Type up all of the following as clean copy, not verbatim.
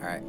Alright.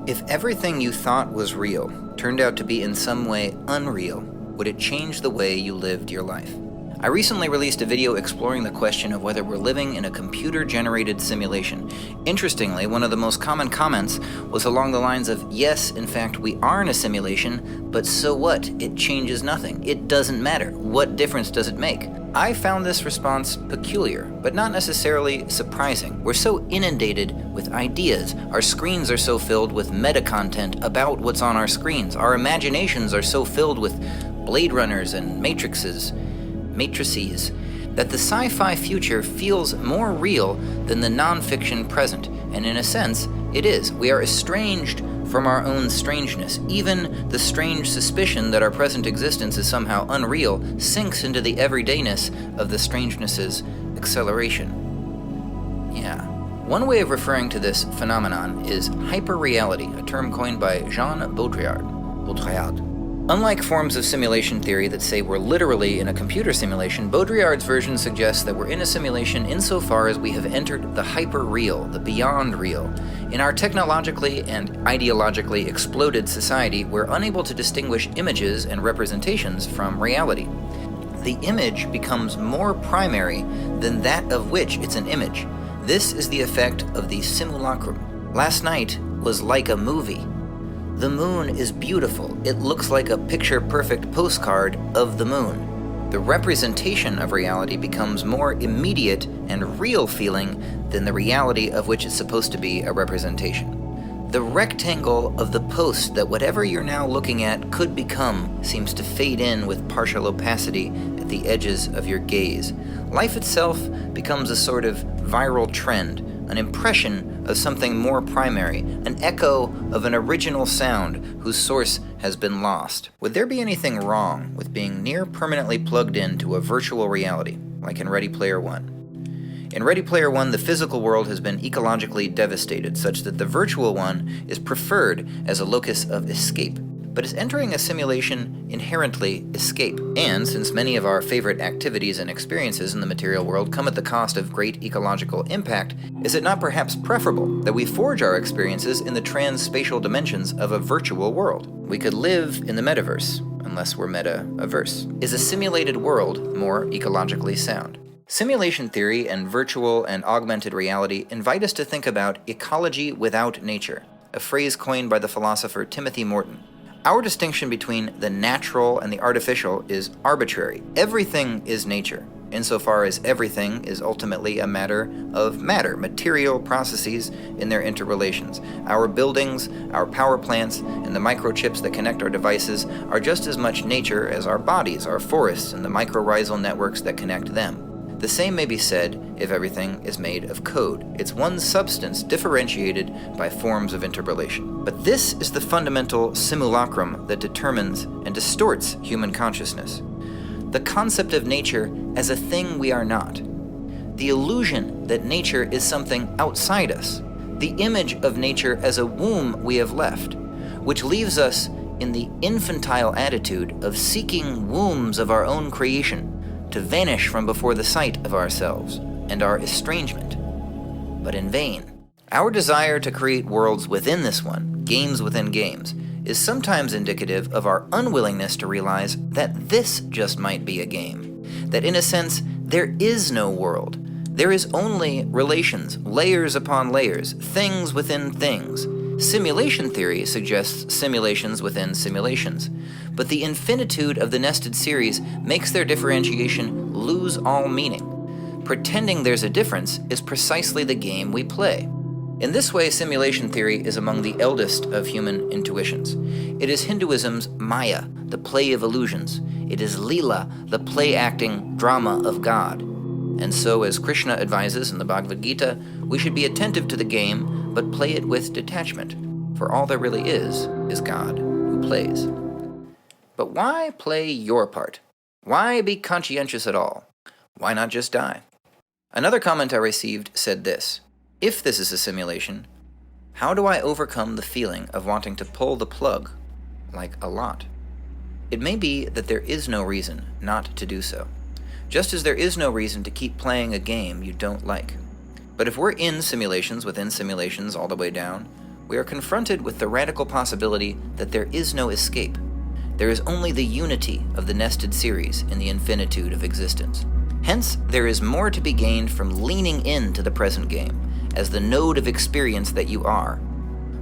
If everything you thought was real turned out to be in some way unreal, would it change the way you lived your life? I recently released a video exploring the question of whether we're living in a computer-generated simulation. Interestingly, one of the most common comments was along the lines of, yes, in fact, we are in a simulation, but so what? It changes nothing. It doesn't matter. What difference does it make? I found this response peculiar, but not necessarily surprising. We're so inundated with ideas. Our screens are so filled with meta-content about what's on our screens. Our imaginations are so filled with Blade Runners and matrices, that the sci-fi future feels more real than the non-fiction present, and in a sense, it is. We are estranged from our own strangeness. Even the strange suspicion that our present existence is somehow unreal sinks into the everydayness of the strangeness's acceleration. Yeah. One way of referring to this phenomenon is hyperreality, a term coined by Jean Baudrillard. Unlike forms of simulation theory that say we're literally in a computer simulation, Baudrillard's version suggests that we're in a simulation insofar as we have entered the hyperreal, the beyond real. In our technologically and ideologically exploded society, we're unable to distinguish images and representations from reality. The image becomes more primary than that of which it's an image. This is the effect of the simulacrum. Last night was like a movie. The moon is beautiful. It looks like a picture-perfect postcard of the moon. The representation of reality becomes more immediate and real feeling than the reality of which it's supposed to be a representation. The rectangle of the post that whatever you're now looking at could become seems to fade in with partial opacity at the edges of your gaze. Life itself becomes a sort of viral trend, an impression of something more primary, an echo of an original sound whose source has been lost. Would there be anything wrong with being near permanently plugged into a virtual reality, like in Ready Player One? In Ready Player One, the physical world has been ecologically devastated, such that the virtual one is preferred as a locus of escape. But is entering a simulation inherently escape? And since many of our favorite activities and experiences in the material world come at the cost of great ecological impact, is it not perhaps preferable that we forge our experiences in the trans-spatial dimensions of a virtual world? We could live in the metaverse, unless we're meta-averse. Is a simulated world more ecologically sound? Simulation theory and virtual and augmented reality invite us to think about ecology without nature, a phrase coined by the philosopher Timothy Morton. Our distinction between the natural and the artificial is arbitrary. Everything is nature, insofar as everything is ultimately a matter of matter, material processes in their interrelations. Our buildings, our power plants, and the microchips that connect our devices are just as much nature as our bodies, our forests, and the mycorrhizal networks that connect them. The same may be said if everything is made of code. It's one substance differentiated by forms of interrelation. But this is the fundamental simulacrum that determines and distorts human consciousness. The concept of nature as a thing we are not. The illusion that nature is something outside us. The image of nature as a womb we have left, which leaves us in the infantile attitude of seeking wombs of our own creation, to vanish from before the sight of ourselves and our estrangement, but in vain. Our desire to create worlds within this one, games within games, is sometimes indicative of our unwillingness to realize that this just might be a game, that in a sense, there is no world. There is only relations, layers upon layers, things within things. Simulation theory suggests simulations within simulations, but the infinitude of the nested series makes their differentiation lose all meaning. Pretending there's a difference is precisely the game we play. In this way, simulation theory is among the eldest of human intuitions. It is Hinduism's Maya, the play of illusions. It is Leela, the play-acting drama of God. And so, as Krishna advises in the Bhagavad-Gita, we should be attentive to the game, but play it with detachment, for all there really is God who plays. But why play your part? Why be conscientious at all? Why not just die? Another comment I received said this: if this is a simulation, how do I overcome the feeling of wanting to pull the plug, like a lot? It may be that there is no reason not to do so, just as there is no reason to keep playing a game you don't like. But if we're in simulations within simulations all the way down, we are confronted with the radical possibility that there is no escape. There is only the unity of the nested series in the infinitude of existence. Hence, there is more to be gained from leaning into the present game as the node of experience that you are.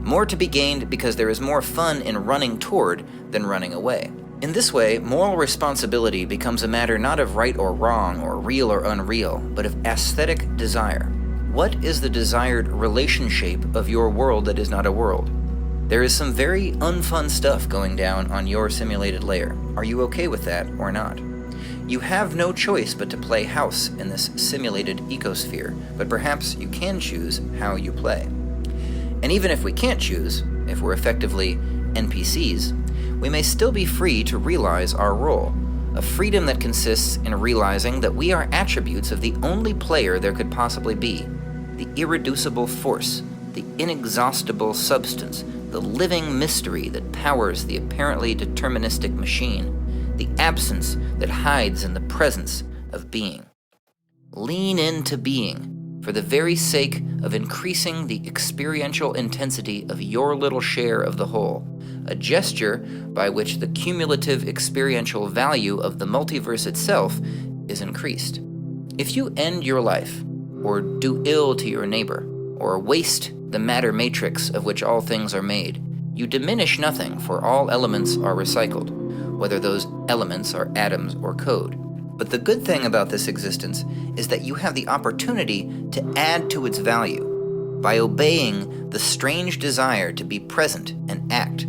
More to be gained because there is more fun in running toward than running away. In this way, moral responsibility becomes a matter not of right or wrong or real or unreal, but of aesthetic desire. What is the desired relationship of your world that is not a world? There is some very unfun stuff going down on your simulated layer. Are you okay with that or not? You have no choice but to play house in this simulated ecosphere, but perhaps you can choose how you play. And even if we can't choose, if we're effectively NPCs, we may still be free to realize our role, a freedom that consists in realizing that we are attributes of the only player there could possibly be, the irreducible force, the inexhaustible substance, the living mystery that powers the apparently deterministic machine, the absence that hides in the presence of being. Lean into being, for the very sake of increasing the experiential intensity of your little share of the whole, a gesture by which the cumulative experiential value of the multiverse itself is increased. If you end your life, or do ill to your neighbor, or waste the matter matrix of which all things are made, you diminish nothing, for all elements are recycled, whether those elements are atoms or code. But the good thing about this existence is that you have the opportunity to add to its value by obeying the strange desire to be present and act.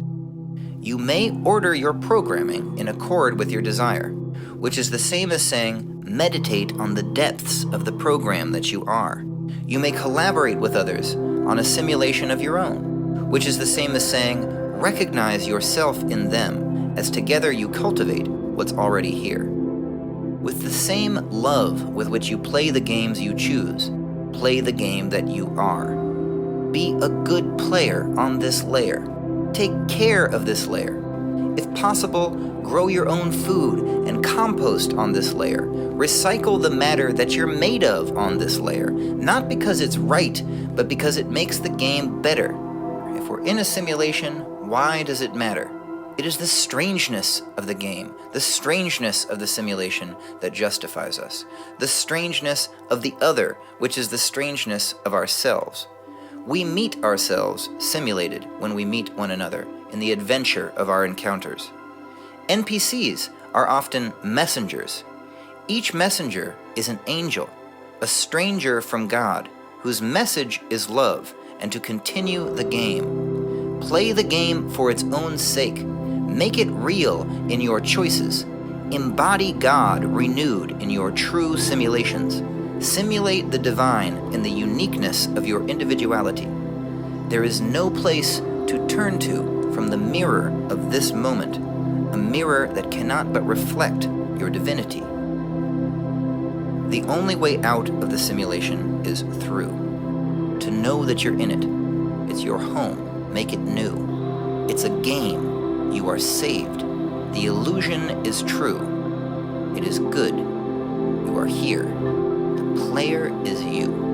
You may order your programming in accord with your desire, which is the same as saying, meditate on the depths of the program that you are. You may collaborate with others on a simulation of your own, which is the same as saying, recognize yourself in them, as together you cultivate what's already here. With the same love with which you play the games you choose, play the game that you are. Be a good player on this layer. Take care of this layer. If possible, grow your own food and compost on this layer. Recycle the matter that you're made of on this layer, not because it's right, but because it makes the game better. If we're in a simulation, why does it matter? It is the strangeness of the game, the strangeness of the simulation that justifies us, the strangeness of the other, which is the strangeness of ourselves. We meet ourselves simulated when we meet one another in the adventure of our encounters. NPCs are often messengers. Each messenger is an angel, a stranger from God, whose message is love and to continue the game. Play the game for its own sake. Make it real in your choices. Embody God renewed in your true simulations. Simulate the divine in the uniqueness of your individuality. There is no place to turn to from the mirror of this moment, a mirror that cannot but reflect your divinity. The only way out of the simulation is through. To know that you're in it. It's your home. Make it new. It's a game. You are saved. The illusion is true. It is good. You are here. The player is you.